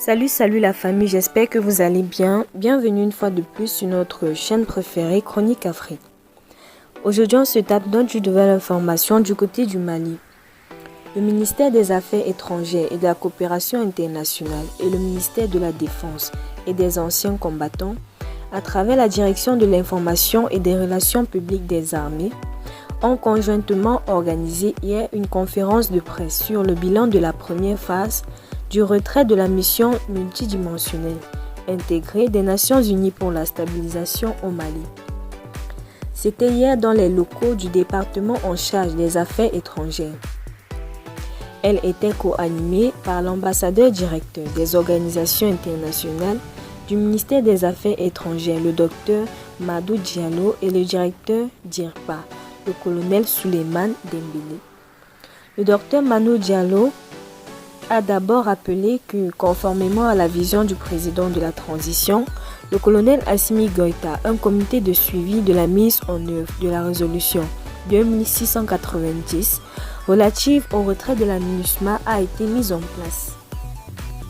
Salut la famille, j'espère que vous allez bien. Bienvenue une fois de plus sur notre chaîne préférée Chronique Afrique. Aujourd'hui, on se tape d'autres nouvelles informations du côté du Mali. Le ministère des Affaires étrangères et de la coopération internationale et le ministère de la Défense et des anciens combattants, à travers la direction de l'information et des relations publiques des armées, ont conjointement organisé hier une conférence de presse sur le bilan de la première phase du retrait de la mission multidimensionnelle intégrée des Nations Unies pour la stabilisation au Mali. C'était hier dans les locaux du département en charge des affaires étrangères. Elle était co-animée par l'ambassadeur directeur des organisations internationales du ministère des Affaires étrangères, le docteur Madou Diallo, et le directeur d'IRPA, le colonel Souleymane Dembélé. Le docteur Madou Diallo a d'abord rappelé que, conformément à la vision du président de la transition, le colonel Assimi Goïta, un comité de suivi de la mise en œuvre de la résolution 2690 relative au retrait de la MINUSMA a été mis en place.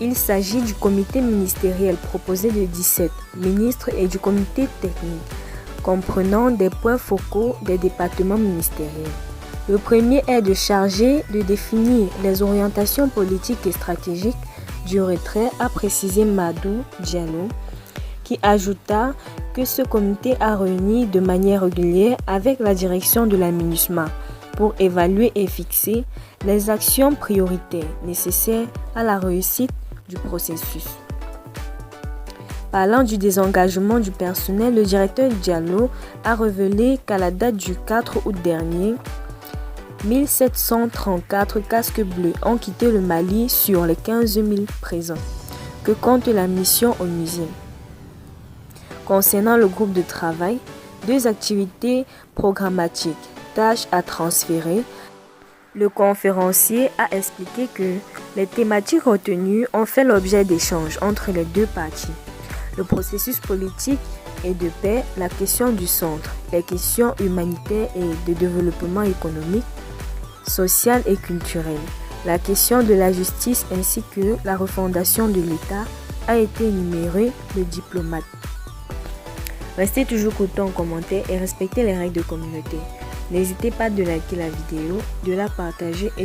Il s'agit du comité ministériel proposé de 17 ministres et du comité technique, comprenant des points focaux des départements ministériels. Le premier est de charger de définir les orientations politiques et stratégiques du retrait, a précisé Madou Diallo, qui ajouta que ce comité a réuni de manière régulière avec la direction de la MINUSMA pour évaluer et fixer les actions prioritaires nécessaires à la réussite du processus. Parlant du désengagement du personnel, le directeur Diallo a révélé qu'à la date du 4 août dernier, 1734 casques bleus ont quitté le Mali sur les 15 000 présents que compte la mission ONUSIM. Concernant le groupe de travail, 2 activités programmatiques, tâches à transférer, le conférencier a expliqué que les thématiques retenues ont fait l'objet d'échanges entre les deux parties. Le processus politique et de paix, la question du centre, les questions humanitaires et de développement économique, social et culturel, la question de la justice ainsi que la refondation de l'État a été énumérée le diplomate. Restez toujours courtois en commentaire et respectez les règles de communauté. N'hésitez pas de liker la vidéo, de la partager et